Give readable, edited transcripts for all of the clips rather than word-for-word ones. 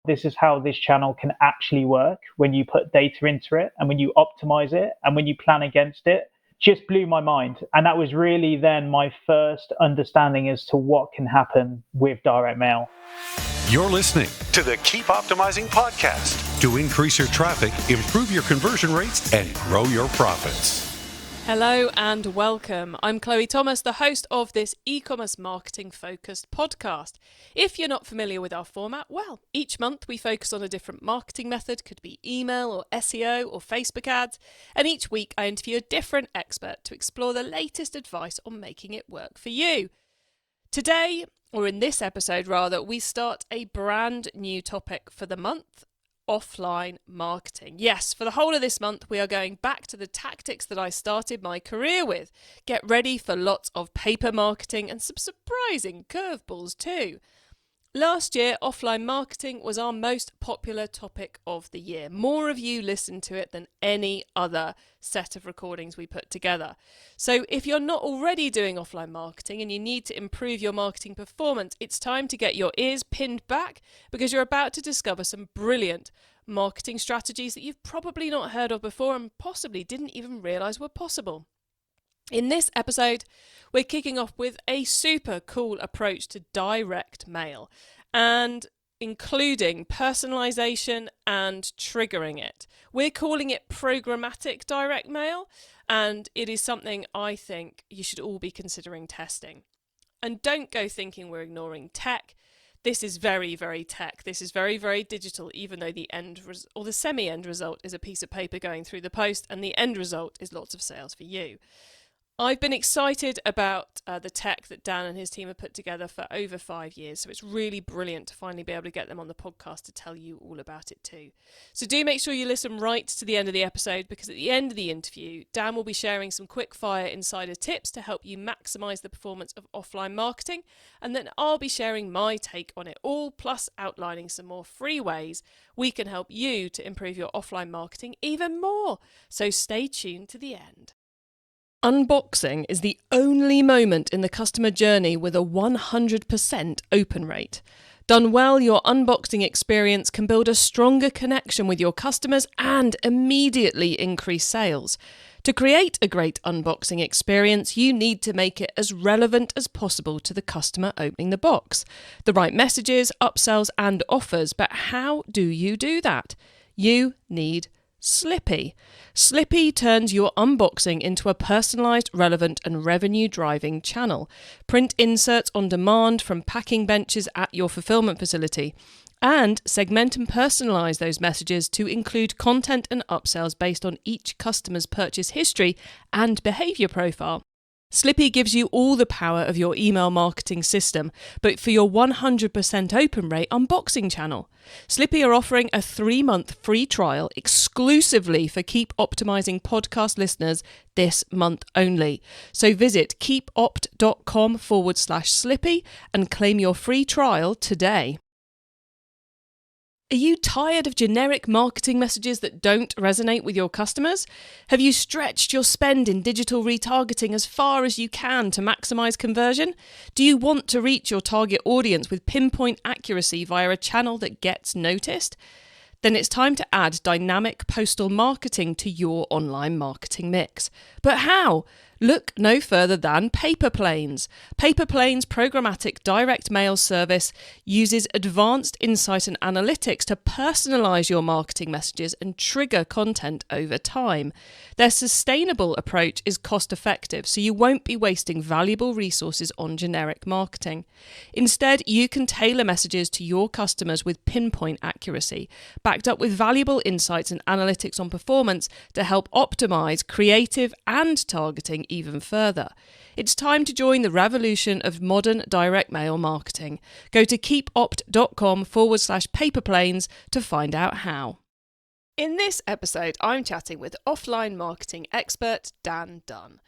this is how this channel can actually work when you put data into it and when you optimize it and when you plan against it, just blew my mind. And that was really then my first understanding as to what can happen with direct mail. You're listening to the Keep Optimizing podcast to increase your traffic, improve your conversion rates, and grow your profits. Hello and welcome. I'm Chloe Thomas, the host of this e-commerce marketing focused podcast. If you're not familiar with our format, well, each month we focus on a different marketing method, could be email or SEO or Facebook ads, and each week I interview a different expert to explore the latest advice on making it work for you. Today, or in this episode rather, we start a brand new topic for the month. Offline marketing. Yes, for the whole of this month, we are going back to the tactics that I started my career with. Get ready for lots of paper marketing and some surprising curveballs too. Last year, offline marketing was our most popular topic of the year. More of you listened to it than any other set of recordings we put together. So if you're not already doing offline marketing and you need to improve your marketing performance, it's time to get your ears pinned back because you're about to discover some brilliant marketing strategies that you've probably not heard of before and possibly didn't even realize were possible. In this episode, we're kicking off with a super cool approach to direct mail and including personalization and triggering it. We're calling it programmatic direct mail, and it is something I think you should all be considering testing. And don't go thinking we're ignoring tech. This is very, very tech. This is very, very digital, even though the the semi-end result is a piece of paper going through the post, and the end result is lots of sales for you. I've been excited about the tech that Dan and his team have put together for over 5 years, so it's really brilliant to finally be able to get them on the podcast to tell you all about it too. So do make sure you listen right to the end of the episode, because at the end of the interview, Dan will be sharing some quick fire insider tips to help you maximise the performance of offline marketing, and then I'll be sharing my take on it all, plus outlining some more free ways we can help you to improve your offline marketing even more. So stay tuned to the end. Unboxing is the only moment in the customer journey with a 100% open rate. Done well, your unboxing experience can build a stronger connection with your customers and immediately increase sales. To create a great unboxing experience, you need to make it as relevant as possible to the customer opening the box. The right messages, upsells and offers, but how do you do that? You need Slippy. Slippy turns your unboxing into a personalised, relevant and revenue-driving channel. Print inserts on demand from packing benches at your fulfilment facility. And segment and personalise those messages to include content and upsells based on each customer's purchase history and behaviour profile. Slippy gives you all the power of your email marketing system, but for your 100% open rate unboxing channel. Slippy are offering a 3-month free trial exclusively for Keep Optimizing podcast listeners this month only. So visit keepopt.com/Slippy and claim your free trial today. Are you tired of generic marketing messages that don't resonate with your customers? Have you stretched your spend in digital retargeting as far as you can to maximize conversion? Do you want to reach your target audience with pinpoint accuracy via a channel that gets noticed? Then it's time to add dynamic postal marketing to your online marketing mix. But how? Look no further than PaperPlanes. PaperPlanes' programmatic direct mail service uses advanced insight and analytics to personalise your marketing messages and trigger content over time. Their sustainable approach is cost-effective, so you won't be wasting valuable resources on generic marketing. Instead, you can tailor messages to your customers with pinpoint accuracy, backed up with valuable insights and analytics on performance to help optimise creative and targeting even further. It's time to join the revolution of modern direct mail marketing. Go to keepopt.com/paperplanes to find out how. In this episode, I'm chatting with offline marketing expert Dan Dunn.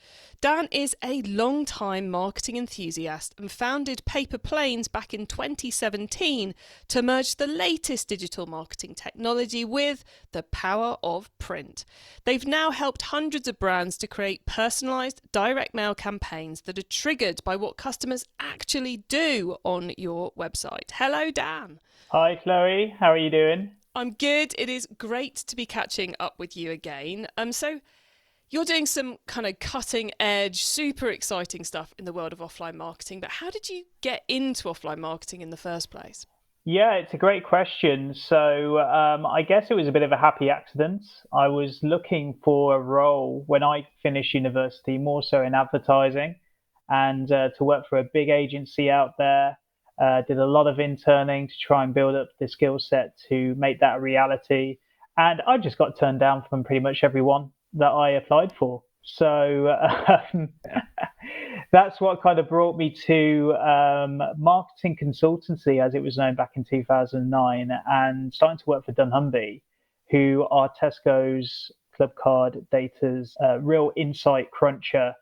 Dan is a long-time marketing enthusiast and founded PaperPlanes back in 2017 to merge the latest digital marketing technology with the power of print. They've now helped hundreds of brands to create personalised direct mail campaigns that are triggered by what customers actually do on your website. Hello, Dan. Hi, Chloe. How are you doing? I'm good. It is great to be catching up with you again. So you're doing some kind of cutting edge, super exciting stuff in the world of offline marketing, but how did you get into offline marketing in the first place? Yeah, it's a great question. So I guess it was a bit of a happy accident. I was looking for a role when I finished university, more so in advertising, and to work for a big agency out there. Did a lot of interning to try and build up the skill set to make that a reality. And I just got turned down from pretty much everyone that I applied for. So that's what kind of brought me to marketing consultancy, as it was known back in 2009, and starting to work for Dunn, who are Tesco's club card data's real insight cruncher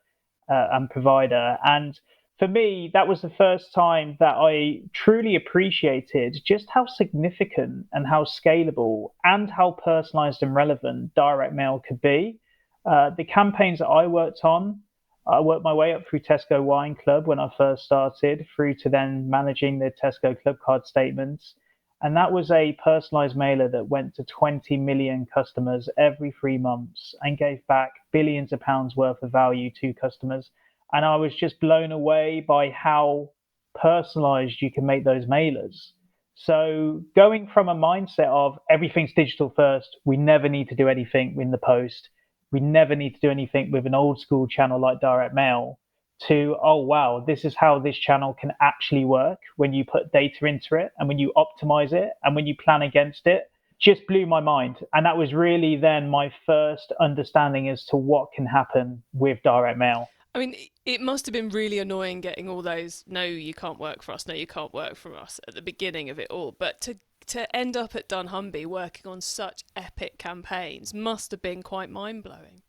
and provider. And for me, that was the first time that I truly appreciated just how significant and how scalable and how personalized and relevant direct mail could be. The campaigns that I worked on, I worked my way up through Tesco Wine Club when I first started, through to then managing the Tesco Club Card statements. And that was a personalized mailer that went to 20 million customers every 3 months and gave back billions of pounds worth of value to customers. And I was just blown away by how personalized you can make those mailers. So going from a mindset of everything's digital first, we never need to do anything in the post, we never need to do anything with an old school channel like direct mail, to, oh, wow, this is how this channel can actually work when you put data into it and when you optimize it and when you plan against it, just blew my mind. And that was really then my first understanding as to what can happen with direct mail. I mean, it must have been really annoying getting all those, no, you can't work for us, no, you can't work for us at the beginning of it all. But to end up at Dunn working on such epic campaigns must have been quite mind-blowing.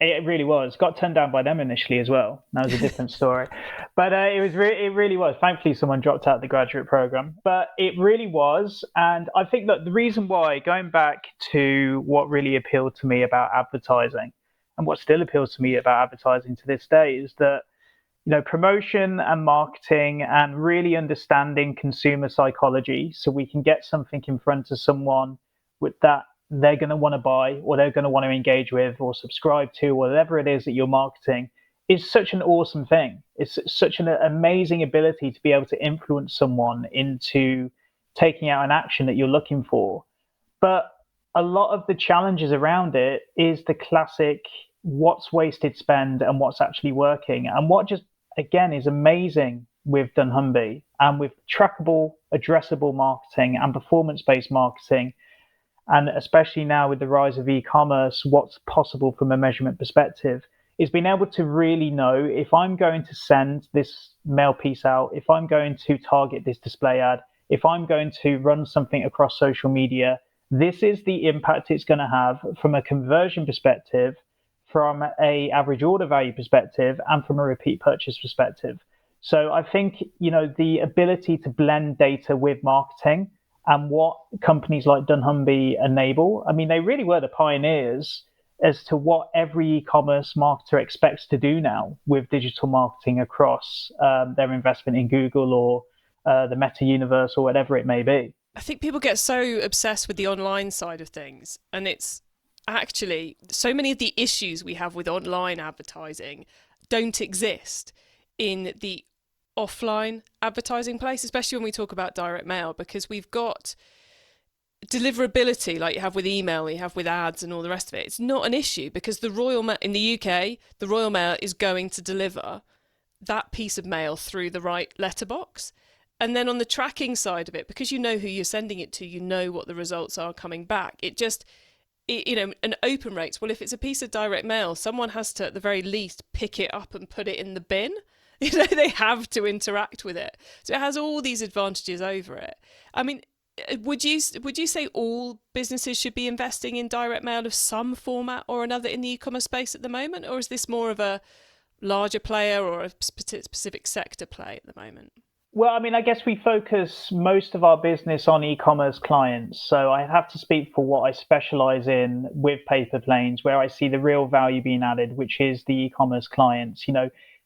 It really was. Got turned down by them initially as well. That was a different story. But it really was. Thankfully, someone dropped out the graduate program. But it really was. And I think that the reason why, going back to what really appealed to me about advertising, and what still appeals to me about advertising to this day, is that, you know, promotion and marketing and really understanding consumer psychology, so we can get something in front of someone with that they're going to want to buy, or they're going to want to engage with or subscribe to, or whatever it is that you're marketing, is such an awesome thing. It's such an amazing ability to be able to influence someone into taking out an action that you're looking for. But a lot of the challenges around it is the classic what's wasted spend and what's actually working. And what just, again, is amazing with Dunn and with trackable, addressable marketing and performance-based marketing, and especially now with the rise of e-commerce, what's possible from a measurement perspective, is being able to really know if I'm going to send this mail piece out, if I'm going to target this display ad, if I'm going to run something across social media, this is the impact it's going to have from a conversion perspective, from a average order value perspective, and from a repeat purchase perspective. So I think, you know, the ability to blend data with marketing and what companies like Dunn enable, I mean, they really were the pioneers as to what every e-commerce marketer expects to do now with digital marketing across their investment in Google or the Meta universe or whatever it may be. I think people get so obsessed with the online side of things, and it's actually so many of the issues we have with online advertising don't exist in the offline advertising place, especially when we talk about direct mail, because we've got deliverability like you have with email, you have with ads and all the rest of it. It's not an issue because the Royal Mail in the UK, the Royal Mail is going to deliver that piece of mail through the right letterbox. And then on the tracking side of it, because you know who you're sending it to, you know what the results are coming back. And open rates, well, if it's a piece of direct mail, someone has to, at the very least, pick it up and put it in the bin. They have to interact with it. So it has all these advantages over it. I mean, Would you say all businesses should be investing in direct mail of some format or another in the e-commerce space at the moment, or is this more of a larger player or a specific sector play at the moment? Well, I mean, I guess we focus most of our business on e-commerce clients. So I have to speak for what I specialize in with PaperPlanes, where I see the real value being added, which is the e-commerce clients.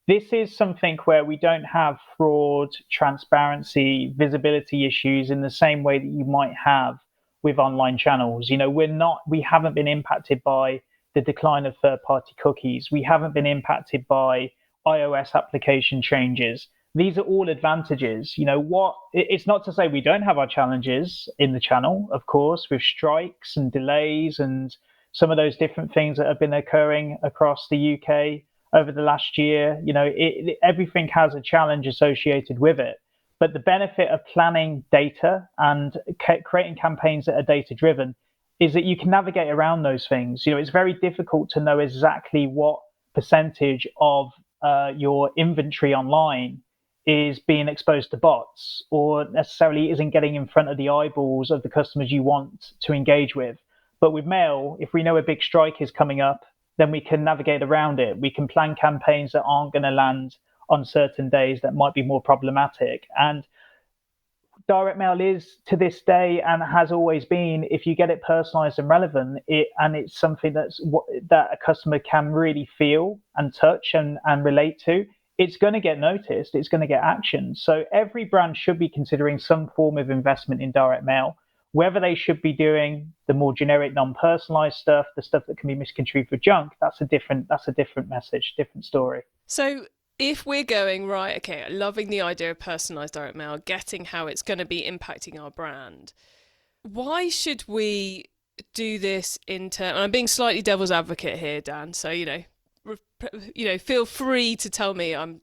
This is something where we don't have fraud, transparency, visibility issues in the same way that you might have with online channels. We haven't been impacted by the decline of third-party cookies. We haven't been impacted by iOS application changes. These are all advantages. It's not to say we don't have our challenges in the channel, of course, with strikes and delays and some of those different things that have been occurring across the UK over the last year. Everything has a challenge associated with it. But the benefit of planning data and creating campaigns that are data driven is that you can navigate around those things. It's very difficult to know exactly what percentage of your inventory online is being exposed to bots or necessarily isn't getting in front of the eyeballs of the customers you want to engage with. But with mail, if we know a big strike is coming up, then we can navigate around it. We can plan campaigns that aren't going to land on certain days that might be more problematic. And direct mail is, to this day, and has always been, if you get it personalized and relevant, and it's something that a customer can really feel and touch and relate to, it's going to get noticed, it's going to get action. So every brand should be considering some form of investment in direct mail. Whether they should be doing the more generic, non-personalized stuff, the stuff that can be misconstrued for junk, that's a different message, different story. So if we're going, right, okay, loving the idea of personalized direct mail, getting how it's going to be impacting our brand, why should we do this in terms, and I'm being slightly devil's advocate here, Dan, so, feel free to tell me I'm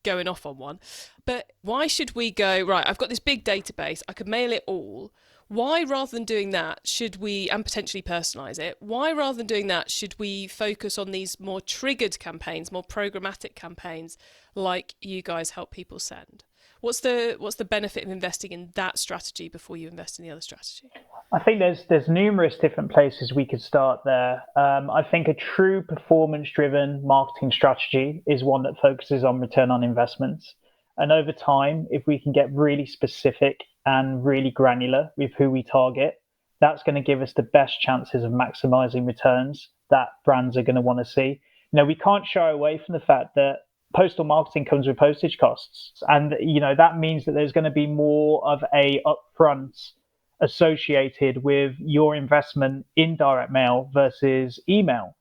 going off on one. But why should we go, right, I've got this big database, I could mail it all. Why, rather than doing that, should we, and potentially personalize it, why, rather than doing that, should we focus on these more triggered campaigns, more programmatic campaigns like you guys help people send? What's the benefit of investing in that strategy before you invest in the other strategy? I think there's numerous different places we could start there. I think a true performance-driven marketing strategy is one that focuses on return on investments. And over time, if we can get really specific and really granular with who we target, that's going to give us the best chances of maximizing returns that brands are going to want to see. We can't shy away from the fact that postal marketing comes with postage costs. And, that means that there's going to be more of a upfront associated with your investment in direct mail versus email.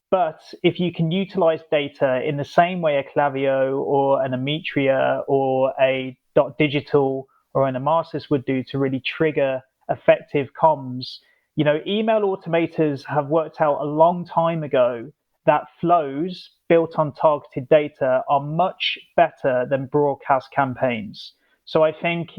But if you can utilize data in the same way a Klaviyo or an Ametria or a Digital or an Amasis would do to really trigger effective comms, email automators have worked out a long time ago that flows built on targeted data are much better than broadcast campaigns. So I think,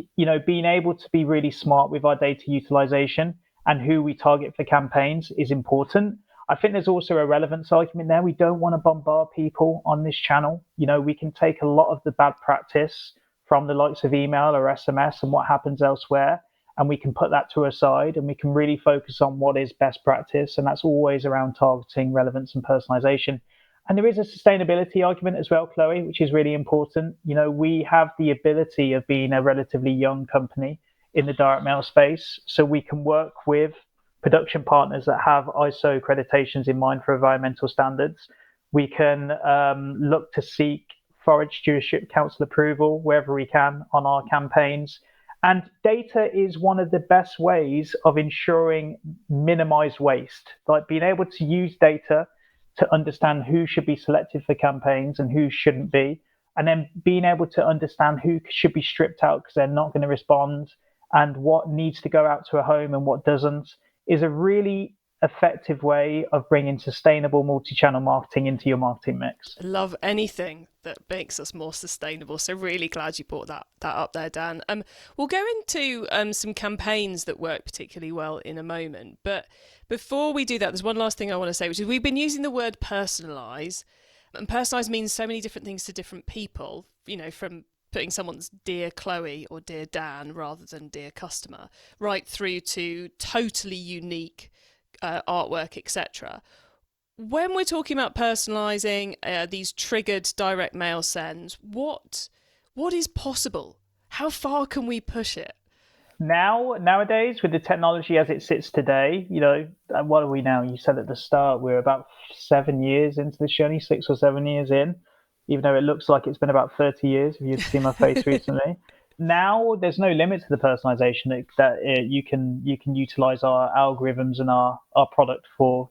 being able to be really smart with our data utilization and who we target for campaigns is important. I think there's also a relevance argument there. We don't want to bombard people on this channel. We can take a lot of the bad practice from the likes of email or SMS and what happens elsewhere, and we can put that to a side and we can really focus on what is best practice. And that's always around targeting, relevance and personalization. And there is a sustainability argument as well, Chloe, which is really important. We have the ability of being a relatively young company in the direct mail space, so we can work with production partners that have ISO accreditations in mind for environmental standards. We can look to seek Forest Stewardship Council approval wherever we can on our campaigns. And data is one of the best ways of ensuring minimized waste, like being able to use data to understand who should be selected for campaigns and who shouldn't be, and then being able to understand who should be stripped out because they're not going to respond and what needs to go out to a home and what doesn't, is a really effective way of bringing sustainable multi-channel marketing into your marketing mix. I love anything that makes us more sustainable. So really glad you brought that up there, Dan. We'll go into some campaigns that work particularly well in a moment. But before we do that, there's one last thing I want to say, which is we've been using the word personalize. And personalize means so many different things to different people, from putting someone's Dear Chloe or Dear Dan rather than Dear Customer, right through to totally unique artwork, etc. When we're talking about personalising these triggered direct mail sends, what is possible? How far can we push it? Nowadays, with the technology as it sits today, what are we now? You said at the start, we're about 7 years into this journey, 6 or 7 years in, even though it looks like it's been about 30 years, if you'd seen my face recently. Now, there's no limit to the personalization that you can utilize our algorithms and our product for,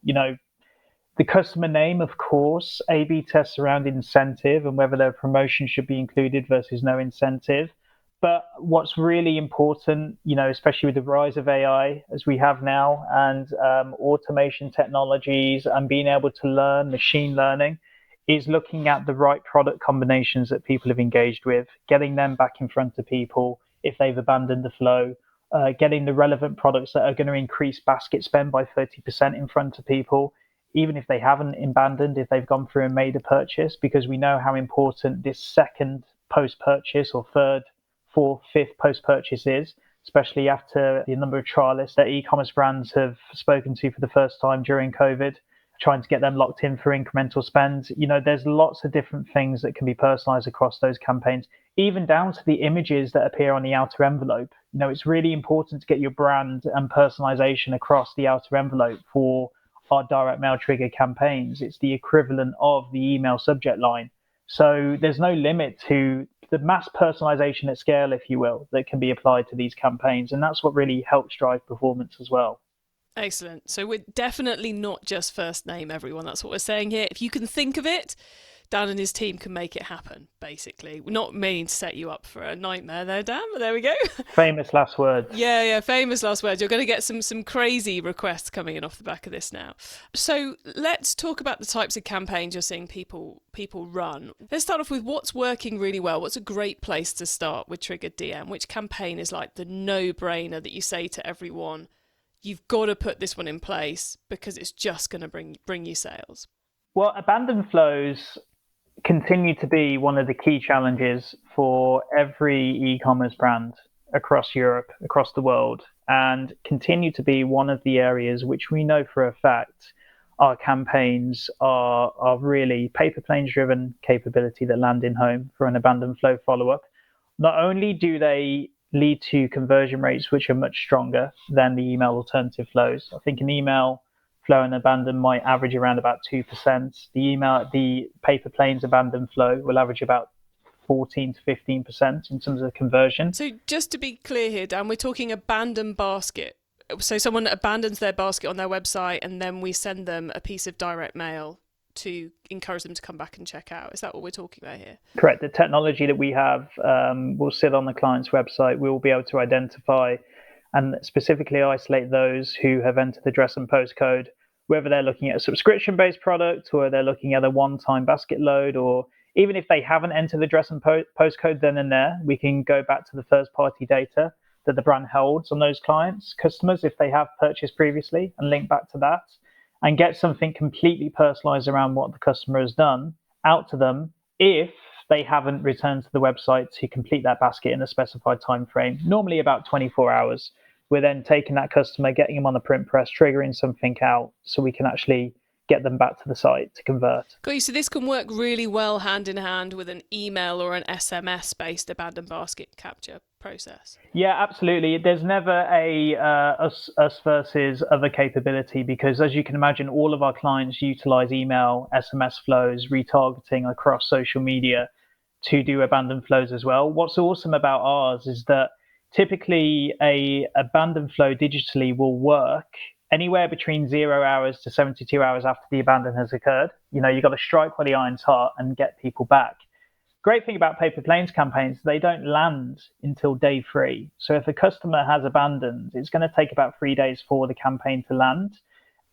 the customer name, of course, A/B tests around incentive and whether their promotion should be included versus no incentive. But what's really important, especially with the rise of AI as we have now, and automation technologies and being able to learn machine learning, is looking at the right product combinations that people have engaged with, getting them back in front of people if they've abandoned the flow, getting the relevant products that are going to increase basket spend by 30% in front of people, even if they haven't abandoned, if they've gone through and made a purchase, because we know how important this second post-purchase or third, fourth, fifth post-purchase is, especially after the number of trialists that e-commerce brands have spoken to for the first time during COVID, trying to get them locked in for incremental spend. There's lots of different things that can be personalized across those campaigns, even down to the images that appear on the outer envelope. It's really important to get your brand and personalization across the outer envelope for our direct mail trigger campaigns. It's the equivalent of the email subject line. So there's no limit to the mass personalization at scale, if you will, that can be applied to these campaigns. And that's what really helps drive performance as well. Excellent. So we're definitely not just first name, everyone. That's what we're saying here. If you can think of it, Dan and his team can make it happen, basically. We're not meaning to set you up for a nightmare there, Dan, but there we go. Famous last words. Yeah, famous last words. You're going to get some crazy requests coming in off the back of this now. So let's talk about the types of campaigns you're seeing people run. Let's start off with what's working really well. What's a great place to start with Triggered DM? Which campaign is like the no-brainer that you say to everyone, you've got to put this one in place because it's just going to bring you sales? Well, abandoned flows continue to be one of the key challenges for every e-commerce brand across Europe, across the world, and continue to be one of the areas which we know for a fact our campaigns are really PaperPlanes driven capability that land in home for an abandoned flow follow-up. Not only do they lead to conversion rates which are much stronger than the email alternative flows. I think an email flow and abandon might average around about 2%. The PaperPlanes abandon flow will average about 14 to 15% in terms of conversion. So just to be clear here, Dan, we're talking abandoned basket. So someone abandons their basket on their website and then we send them a piece of direct mail to encourage them to come back and check out. Is that what we're talking about here? Correct. The technology that we have will sit on the client's website. We will be able to identify and specifically isolate those who have entered the address and postcode, whether they're looking at a subscription-based product or they're looking at a one-time basket load, or even if they haven't entered the address and postcode then and there, we can go back to the first-party data that the brand holds on those clients, customers, if they have purchased previously, and link back to that and get something completely personalized around what the customer has done out to them if they haven't returned to the website to complete that basket in a specified time frame, normally about 24 hours. We're then taking that customer, getting them on the print press, triggering something out so we can actually get them back to the site to convert. Got you. So this can work really well hand in hand with an email or an SMS-based abandoned basket capture process. Yeah, absolutely. There's never a us versus other capability because, as you can imagine, all of our clients utilize email, SMS flows, retargeting across social media to do abandoned flows as well. What's awesome about ours is that typically a abandoned flow digitally will work anywhere between 0 hours to 72 hours after the abandon has occurred. You've got to strike while the iron's hot and get people back. Great thing about PaperPlanes campaigns, they don't land until day 3. So if a customer has abandoned, it's going to take about 3 days for the campaign to land.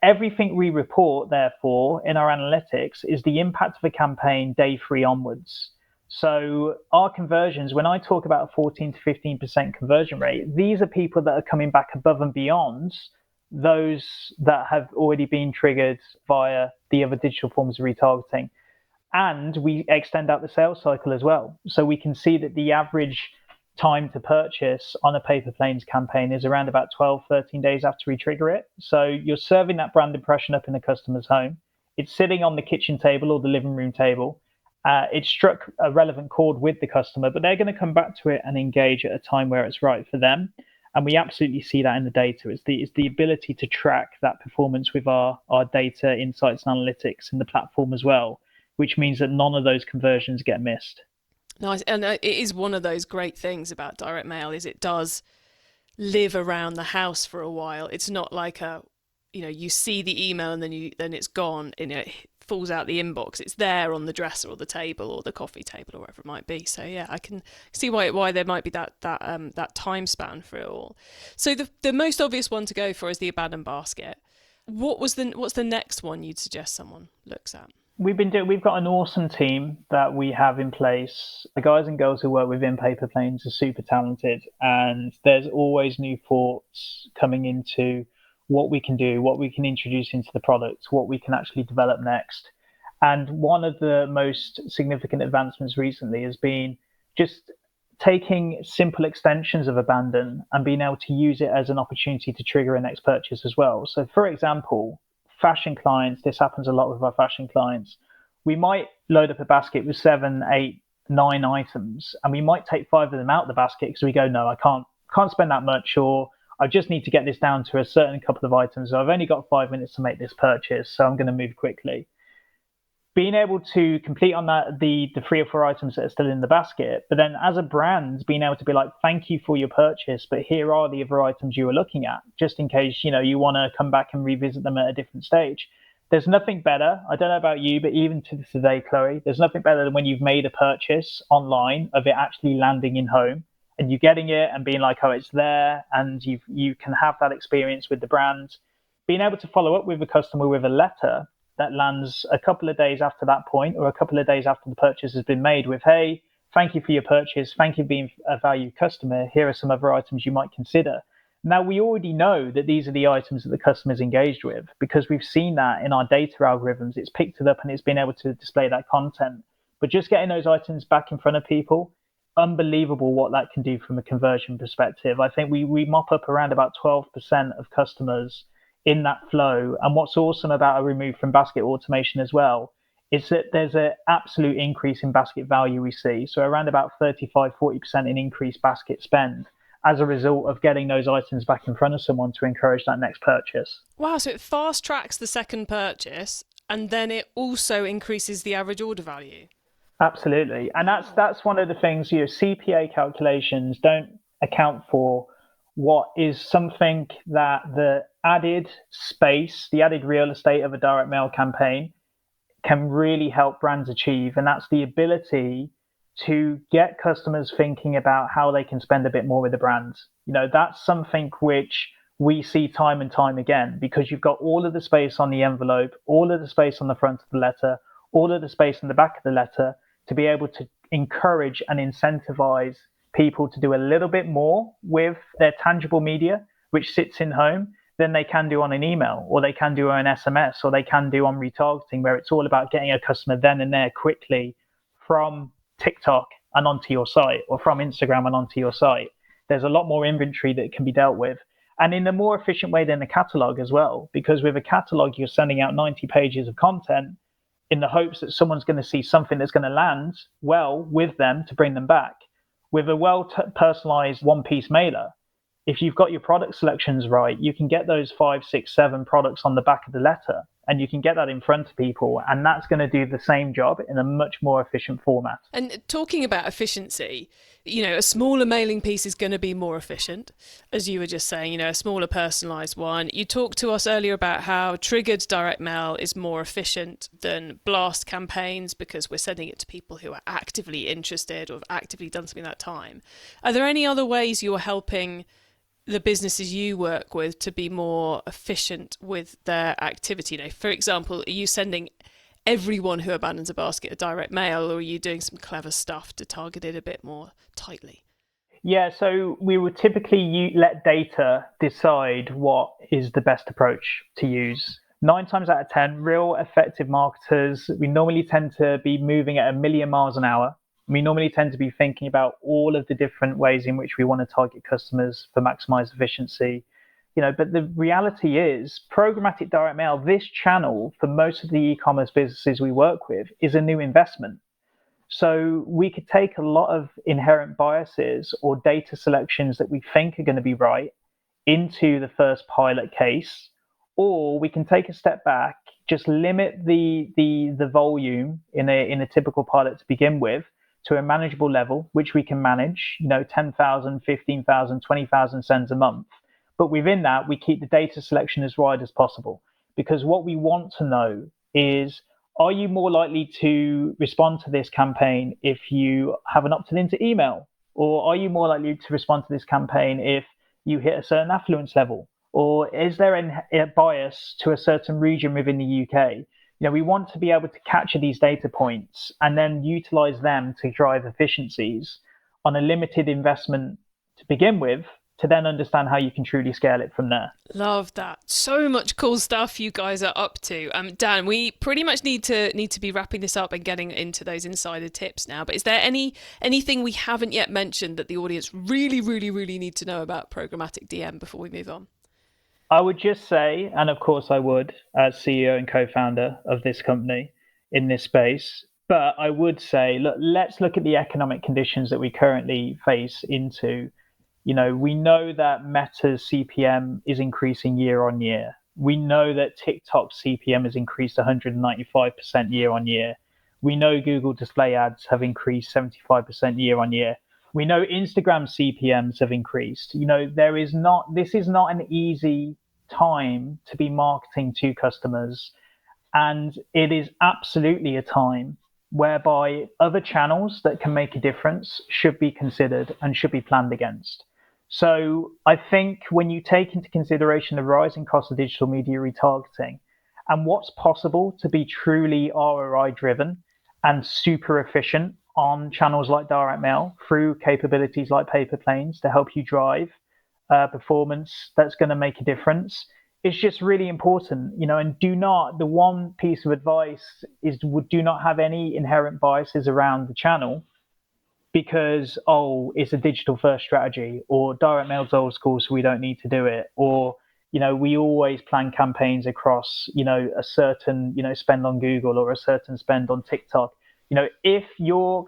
Everything we report, therefore, in our analytics is the impact of a campaign day 3 onwards. So our conversions, when I talk about a 14 to 15% conversion rate, these are people that are coming back above and beyond those that have already been triggered via the other digital forms of retargeting. And we extend out the sales cycle as well. So we can see that the average time to purchase on a PaperPlanes campaign is around about 12, 13 days after we trigger it. So you're serving that brand impression up in the customer's home. It's sitting on the kitchen table or the living room table. It struck a relevant chord with the customer, but they're going to come back to it and engage at a time where it's right for them. And we absolutely see that in the data. It's the ability to track that performance with our data, insights, and analytics in the platform as well, which means that none of those conversions get missed. Nice. And it is one of those great things about direct mail is it does live around the house for a while. It's not like you see the email and then it's gone and it falls out the inbox. It's there on the dresser or the table or the coffee table or wherever it might be. So yeah, I can see why there might be that time span for it all. So the most obvious one to go for is the abandoned basket. What's the next one you'd suggest someone looks at? We've got an awesome team that we have in place. The guys and girls who work within PaperPlanes are super talented, and there's always new thoughts coming into what we can do, what we can introduce into the product, what we can actually develop next. And one of the most significant advancements recently has been just taking simple extensions of abandon and being able to use it as an opportunity to trigger a next purchase as well. So for example, fashion clients, this happens a lot with our fashion clients. We might load up a basket with 7, 8, 9 items, and we might take 5 of them out of the basket because we go, no, I can't spend that much, or I just need to get this down to a certain couple of items. So I've only got 5 minutes to make this purchase, so I'm going to move quickly. Being able to complete on that the 3 or 4 items that are still in the basket, but then as a brand, being able to be like, thank you for your purchase, but here are the other items you were looking at, just in case you want to come back and revisit them at a different stage. There's nothing better. I don't know about you, but even to today, Chloe, there's nothing better than when you've made a purchase online of it actually landing in home and you getting it and being like, oh, it's there, and you can have that experience with the brand. Being able to follow up with a customer with a letter that lands a couple of days after that point or a couple of days after the purchase has been made with, hey, thank you for your purchase. Thank you for being a valued customer. Here are some other items you might consider. Now, we already know that these are the items that the customer's engaged with because we've seen that in our data algorithms. It's picked it up and it's been able to display that content. But just getting those items back in front of people, unbelievable what that can do from a conversion perspective. I think we mop up around about 12% of customers in that flow. And what's awesome about a remove from basket automation as well is that there's an absolute increase in basket value we see. So around about 35-40% in increased basket spend as a result of getting those items back in front of someone to encourage that next purchase. Wow, so it fast tracks the second purchase and then it also increases the average order value. Absolutely. And that's one of the things, CPA calculations don't account for what is something that the added space, the added real estate of a direct mail campaign can really help brands achieve. And that's the ability to get customers thinking about how they can spend a bit more with the brand. That's something which we see time and time again, because you've got all of the space on the envelope, all of the space on the front of the letter, all of the space in the back of the letter, to be able to encourage and incentivize people to do a little bit more with their tangible media, which sits in home, than they can do on an email, or they can do on an SMS, or they can do on retargeting, where it's all about getting a customer then and there quickly from TikTok and onto your site, or from Instagram and onto your site. There's a lot more inventory that can be dealt with, and in a more efficient way than a catalog as well, because with a catalog, you're sending out 90 pages of content in the hopes that someone's going to see something that's going to land well with them to bring them back. With a well-personalized one-piece mailer, if you've got your product selections right, you can get those 5, 6, 7 products on the back of the letter, and you can get that in front of people, and that's going to do the same job in a much more efficient format. And talking about efficiency, a smaller mailing piece is going to be more efficient, as you were just saying, a smaller personalised one. You talked to us earlier about how triggered direct mail is more efficient than blast campaigns because we're sending it to people who are actively interested or have actively done something that time. Are there any other ways you're helping the businesses you work with to be more efficient with their activity? For example, are you sending everyone who abandons a basket a direct mail, or are you doing some clever stuff to target it a bit more tightly? Yeah, so we would typically let data decide what is the best approach to use. 9 times out of 10, real effective marketers, we normally tend to be moving at 1,000,000 miles an hour. We normally tend to be thinking about all of the different ways in which we want to target customers for maximize efficiency. But the reality is programmatic direct mail, this channel for most of the e-commerce businesses we work with is a new investment. So we could take a lot of inherent biases or data selections that we think are going to be right into the first pilot case, or we can take a step back, just limit the volume in a typical pilot to begin with to a manageable level, which we can manage, 10,000, 15,000, 20,000 sends a month. But within that, we keep the data selection as wide as possible, because what we want to know is, are you more likely to respond to this campaign if you have an opt-in into email? Or are you more likely to respond to this campaign if you hit a certain affluence level? Or is there a bias to a certain region within the UK? We want to be able to capture these data points and then utilize them to drive efficiencies on a limited investment to begin with, to then understand how you can truly scale it from there. Love that. So much cool stuff you guys are up to. Dan, we pretty much need to be wrapping this up and getting into those insider tips now. But is there anything we haven't yet mentioned that the audience really, really, really need to know about programmatic DM before we move on? I would just say, and of course I would, as CEO and co-founder of this company in this space, but I would say, let's look at the economic conditions that we currently face into. We know that Meta's CPM is increasing year on year. We know that TikTok's CPM has increased 195% year on year. We know Google display ads have increased 75% year on year. We know Instagram CPMs have increased. This is not an easy time to be marketing to customers. And it is absolutely a time whereby other channels that can make a difference should be considered and should be planned against. So I think when you take into consideration the rising cost of digital media retargeting and what's possible to be truly ROI driven and super efficient on channels like direct mail through capabilities like PaperPlanes to help you drive performance that's going to make a difference, it's just really important, and the one piece of advice is do not have any inherent biases around the channel, because, it's a digital first strategy, or direct mail's old school, so we don't need to do it. Or, we always plan campaigns across, a certain, spend on Google or a certain spend on TikTok. If your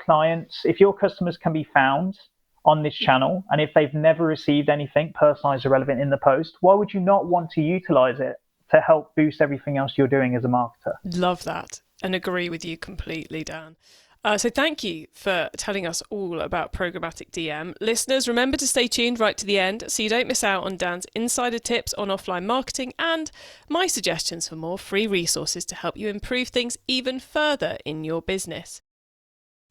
customers can be found on this channel, and if they've never received anything personalized or relevant in the post, why would you not want to utilize it to help boost everything else you're doing as a marketer? Love that and agree with you completely, Dan. So thank you for telling us all about Programmatic DM. Listeners, remember to stay tuned right to the end so you don't miss out on Dan's insider tips on offline marketing and my suggestions for more free resources to help you improve things even further in your business.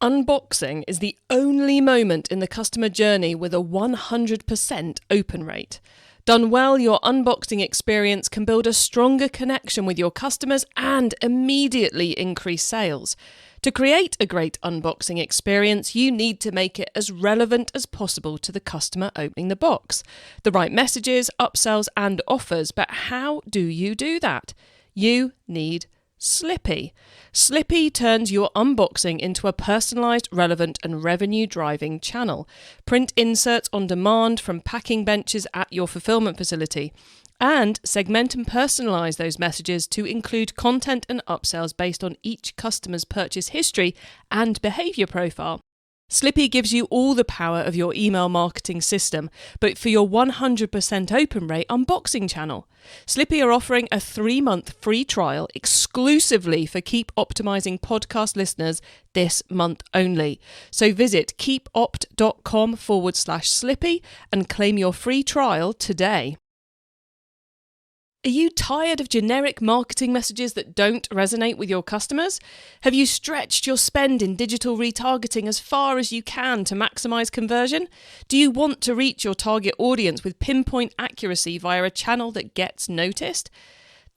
Unboxing is the only moment in the customer journey with a 100% open rate. Done well, your unboxing experience can build a stronger connection with your customers and immediately increase sales. To create a great unboxing experience, you need to make it as relevant as possible to the customer opening the box. The right messages, upsells and offers, but how do you do that? You need Slippy. Slippy turns your unboxing into a personalised, relevant and revenue-driving channel. Print inserts on demand from packing benches at your fulfilment facility. And segment and personalise those messages to include content and upsells based on each customer's purchase history and behaviour profile. Slippy gives you all the power of your email marketing system, but for your 100% open rate unboxing channel. Slippy are offering a 3-month free trial exclusively for Keep Optimising podcast listeners this month only. So visit keepopt.com/Slippy and claim your free trial today. Are you tired of generic marketing messages that don't resonate with your customers? Have you stretched your spend in digital retargeting as far as you can to maximise conversion? Do you want to reach your target audience with pinpoint accuracy via a channel that gets noticed?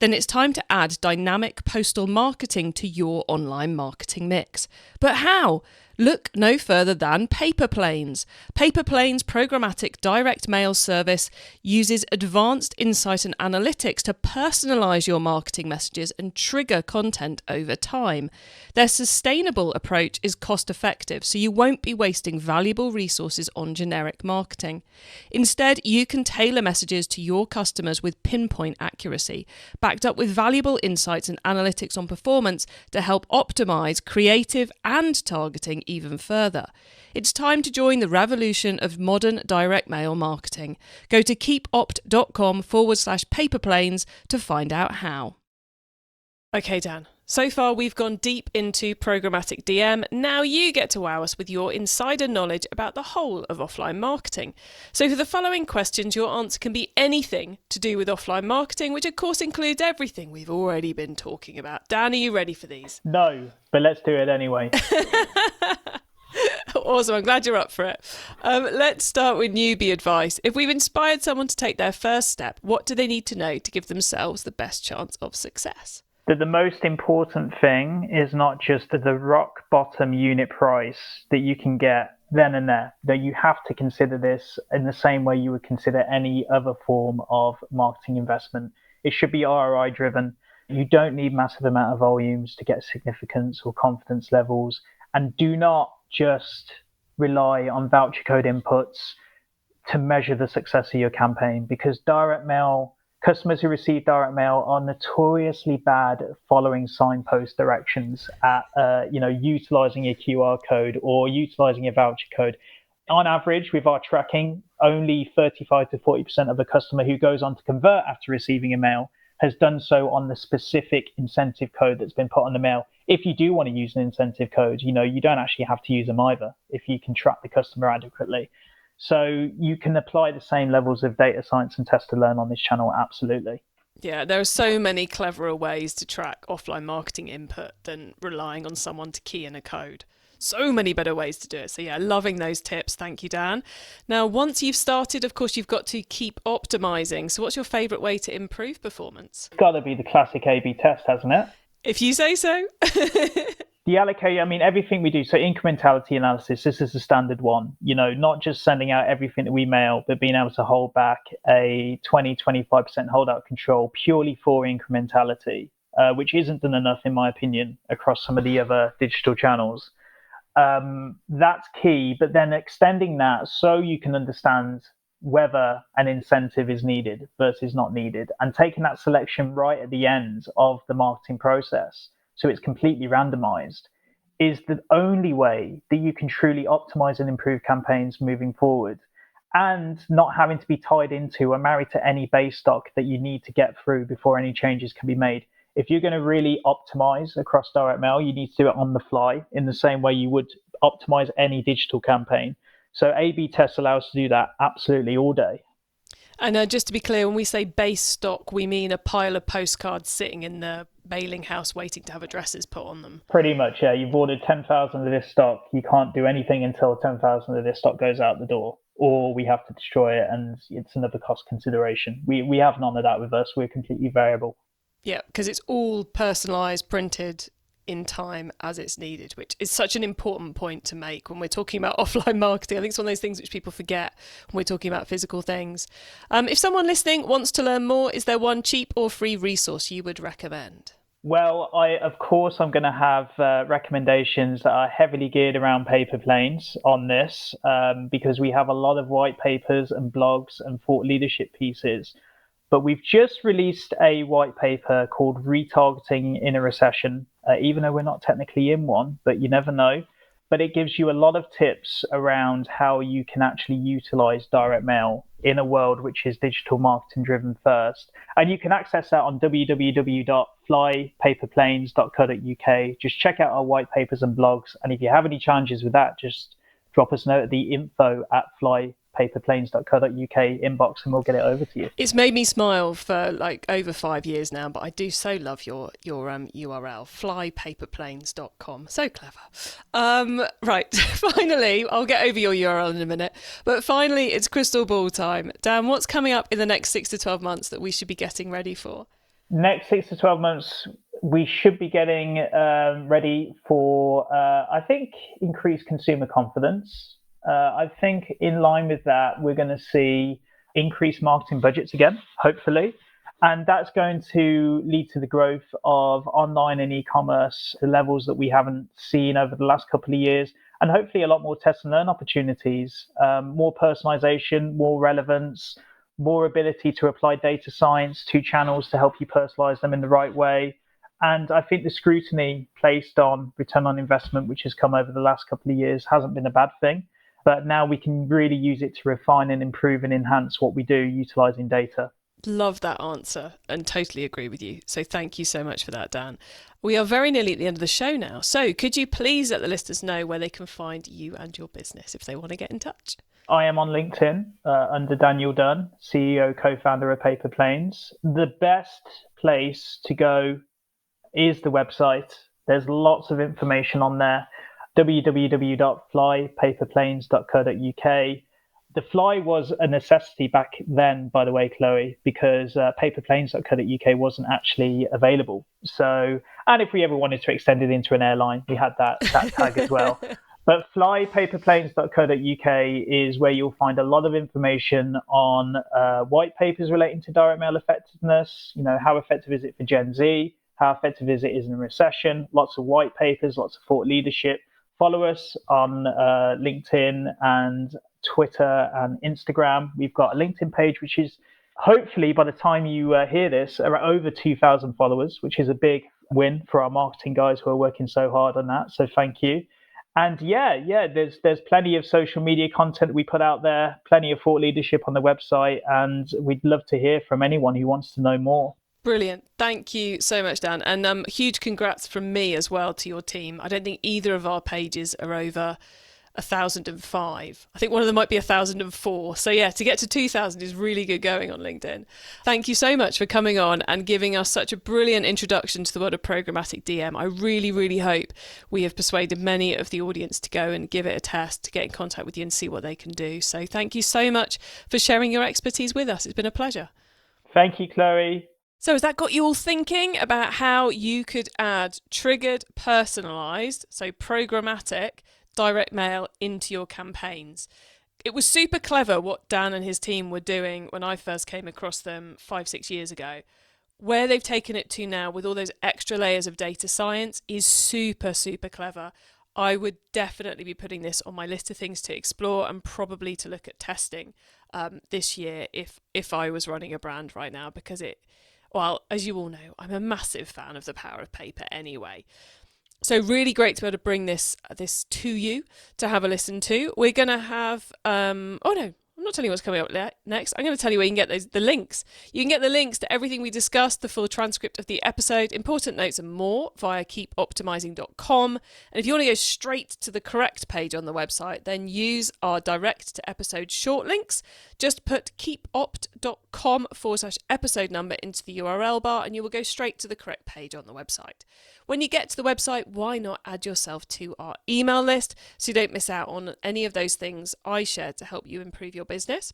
Then it's time to add dynamic postal marketing to your online marketing mix. But how? Look no further than PaperPlanes. PaperPlanes' programmatic direct mail service uses advanced insight and analytics to personalise your marketing messages and trigger content over time. Their sustainable approach is cost effective, so you won't be wasting valuable resources on generic marketing. Instead, you can tailor messages to your customers with pinpoint accuracy, backed up with valuable insights and analytics on performance to help optimise creative and targeting even further. It's time to join the revolution of modern direct mail marketing. Go to keepopt.com/paperplanes to find out how. Okay, Dan. So far, we've gone deep into programmatic DM. Now you get to wow us with your insider knowledge about the whole of offline marketing. So for the following questions, your answer can be anything to do with offline marketing, which of course includes everything we've already been talking about. Dan, are you ready for these? No, but let's do it anyway. Awesome, I'm glad you're up for it. Let's start with newbie advice. If we've inspired someone to take their first step, what do they need to know to give themselves the best chance of success? That the most important thing is not just the rock bottom unit price that you can get then and there. That you have to consider this in the same way you would consider any other form of marketing investment. It should be ROI driven. You don't need massive amount of volumes to get significance or confidence levels. And do not just rely on voucher code inputs to measure the success of your campaign, because customers who receive direct mail are notoriously bad at following signpost directions at, utilizing a QR code or utilizing a voucher code. On average, with our tracking, only 35 to 40% of a customer who goes on to convert after receiving a mail has done so on the specific incentive code that's been put on the mail. If you do want to use an incentive code, you don't actually have to use them either if you can track the customer adequately. So you can apply the same levels of data science and test to learn on this channel, absolutely. Yeah, there are so many cleverer ways to track offline marketing input than relying on someone to key in a code. So many better ways to do it. So yeah, loving those tips. Thank you, Dan. Now, once you've started, of course, you've got to keep optimizing. So what's your favourite way to improve performance? It's got to be the classic A/B test, hasn't it? If you say so. The allocate, everything we do, so incrementality analysis, this is the standard one, not just sending out everything that we mail, but being able to hold back a 20-25% holdout control purely for incrementality, which isn't done enough, in my opinion, across some of the other digital channels. That's key, but then extending that so you can understand whether an incentive is needed versus not needed, and taking that selection right at the end of the marketing process, so it's completely randomized, is the only way that you can truly optimize and improve campaigns moving forward, and not having to be tied into or married to any base stock that you need to get through before any changes can be made. If you're going to really optimize across direct mail, you need to do it on the fly in the same way you would optimize any digital campaign. So A/B tests allow us to do that absolutely all day. And just to be clear, when we say base stock, we mean a pile of postcards sitting in the mailing house waiting to have addresses put on them. Pretty much, yeah. You've ordered 10,000 of this stock. You can't do anything until 10,000 of this stock goes out the door, or we have to destroy it, and it's another cost consideration. We have none of that with us. We're completely variable. Yeah, because it's all personalised, printed in time as it's needed, which is such an important point to make when we're talking about offline marketing. I think it's one of those things which people forget when we're talking about physical things. If someone listening wants to learn more, is there one cheap or free resource you would recommend? Well, I'm going to have recommendations that are heavily geared around PaperPlanes on this, because we have a lot of white papers and blogs and thought leadership pieces. But we've just released a white paper called Retargeting in a Recession, even though we're not technically in one, but you never know. But it gives you a lot of tips around how you can actually utilize direct mail in a world which is digital marketing driven first. And you can access that on www.flypaperplanes.co.uk. Just check out our white papers and blogs. And if you have any challenges with that, just drop us a note at the info@flypaperplanes.co.uk inbox and we'll get it over to you. It's made me smile for like over 5 years now, but I do so love your URL, flypaperplanes.com. So clever. Right, finally, I'll get over your URL in a minute, but finally it's crystal ball time. Dan, what's coming up in the next 6 to 12 months that we should be getting ready for? Next 6 to 12 months, we should be getting ready for, I think, increased consumer confidence. I think in line with that, we're going to see increased marketing budgets again, hopefully. And that's going to lead to the growth of online and e-commerce to levels that we haven't seen over the last couple of years. And hopefully a lot more test and learn opportunities, more personalization, more relevance, more ability to apply data science to channels to help you personalize them in the right way. And I think the scrutiny placed on return on investment, which has come over the last couple of years, hasn't been a bad thing. But now we can really use it to refine and improve and enhance what we do utilizing data. Love that answer and totally agree with you. So thank you so much for that, Dan. We are very nearly at the end of the show now. So could you please let the listeners know where they can find you and your business if they want to get in touch? I am on LinkedIn under Daniel Dunn, CEO, co-founder of PaperPlanes. The best place to go is the website. There's lots of information on there. www.flypaperplanes.co.uk. The fly was a necessity back then, by the way, Chloe, because paperplanes.co.uk wasn't actually available. So, and if we ever wanted to extend it into an airline, we had that tag as well. But flypaperplanes.co.uk is where you'll find a lot of information on white papers relating to direct mail effectiveness. You know, how effective is it for Gen Z? How effective is it in a recession? Lots of white papers, lots of thought leadership. Follow us on LinkedIn and Twitter and Instagram. We've got a LinkedIn page, which is hopefully by the time you hear this, are over 2,000 followers, which is a big win for our marketing guys who are working so hard on that. So thank you. And there's plenty of social media content we put out there, plenty of thought leadership on the website, and we'd love to hear from anyone who wants to know more. Brilliant. Thank you so much, Dan. And huge congrats from me as well to your team. I don't think either of our pages are over 1,005. I think one of them might be 1,004. So yeah, to get to 2,000 is really good going on LinkedIn. Thank you so much for coming on and giving us such a brilliant introduction to the world of programmatic DM. I really, really hope we have persuaded many of the audience to go and give it a test, to get in contact with you and see what they can do. So thank you so much for sharing your expertise with us. It's been a pleasure. Thank you, Chloe. So has that got you all thinking about how you could add triggered, personalised, so programmatic, direct mail into your campaigns? It was super clever what Dan and his team were doing when I first came across them 5-6 years ago. Where they've taken it to now with all those extra layers of data science is super, super clever. I would definitely be putting this on my list of things to explore and probably to look at testing this year if I was running a brand right now, because well, as you all know, I'm a massive fan of the power of paper anyway. So really great to be able to bring this to you to have a listen to. We're going to have, I'm not telling you what's coming up next. I'm going to tell you where you can get the links. You can get the links to everything we discussed, the full transcript of the episode, important notes and more via keepoptimising.com. And if you want to go straight to the correct page on the website, then use our direct to episode short links. Just put keepopt.com/episode number into the URL bar and you will go straight to the correct page on the website. When you get to the website, why not add yourself to our email list so you don't miss out on any of those things I shared to help you improve your business,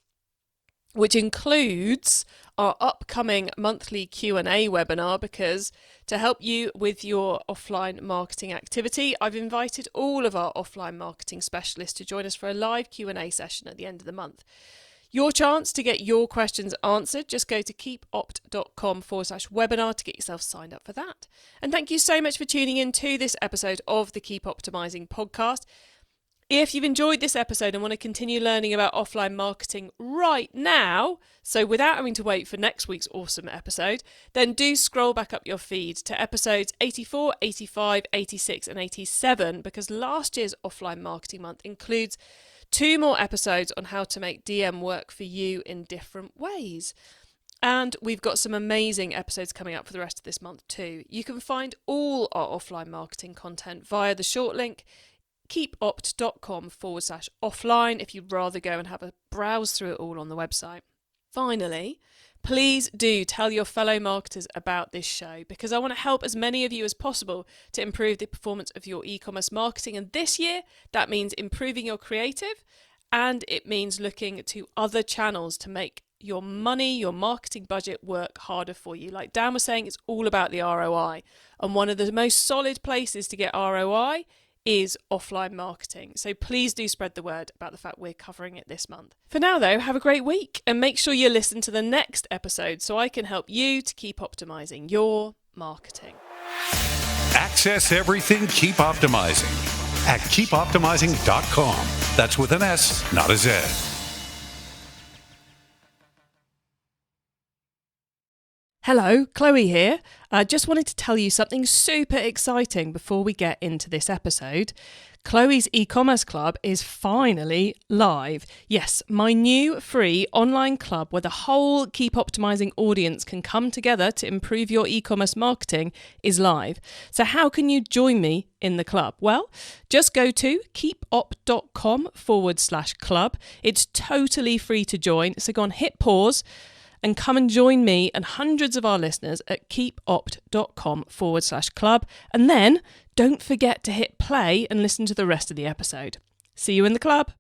which includes our upcoming monthly Q&A webinar, because to help you with your offline marketing activity, I've invited all of our offline marketing specialists to join us for a live Q&A session at the end of the month. Your chance to get your questions answered, just go to keepopt.com/webinar to get yourself signed up for that. And thank you so much for tuning in to this episode of the Keep Optimising podcast. If you've enjoyed this episode and want to continue learning about offline marketing right now, so without having to wait for next week's awesome episode, then do scroll back up your feed to episodes 84, 85, 86 and 87, because last year's Offline Marketing Month includes 2 more episodes on how to make DM work for you in different ways. And we've got some amazing episodes coming up for the rest of this month too. You can find all our offline marketing content via the short link keepopt.com/offline if you'd rather go and have a browse through it all on the website. Finally, please do tell your fellow marketers about this show, because I want to help as many of you as possible to improve the performance of your e-commerce marketing. And this year, that means improving your creative, and it means looking to other channels to make your money, your marketing budget work harder for you. Like Dan was saying, it's all about the ROI. And one of the most solid places to get ROI is offline marketing. So please do spread the word about the fact we're covering it this month. For now though, have a great week and make sure you listen to the next episode so I can help you to keep optimizing your marketing. Access everything Keep Optimizing at keepoptimizing.com. That's with an S, not a Z. Hello, Chloe here. I just wanted to tell you something super exciting before we get into this episode. Chloe's e-commerce club is finally live. Yes, my new free online club where the whole Keep Optimizing audience can come together to improve your e-commerce marketing is live. So how can you join me in the club? Well, just go to keepop.com/club. It's totally free to join. So go on, hit pause and come and join me and hundreds of our listeners at keepopt.com/club. And then don't forget to hit play and listen to the rest of the episode. See you in the club.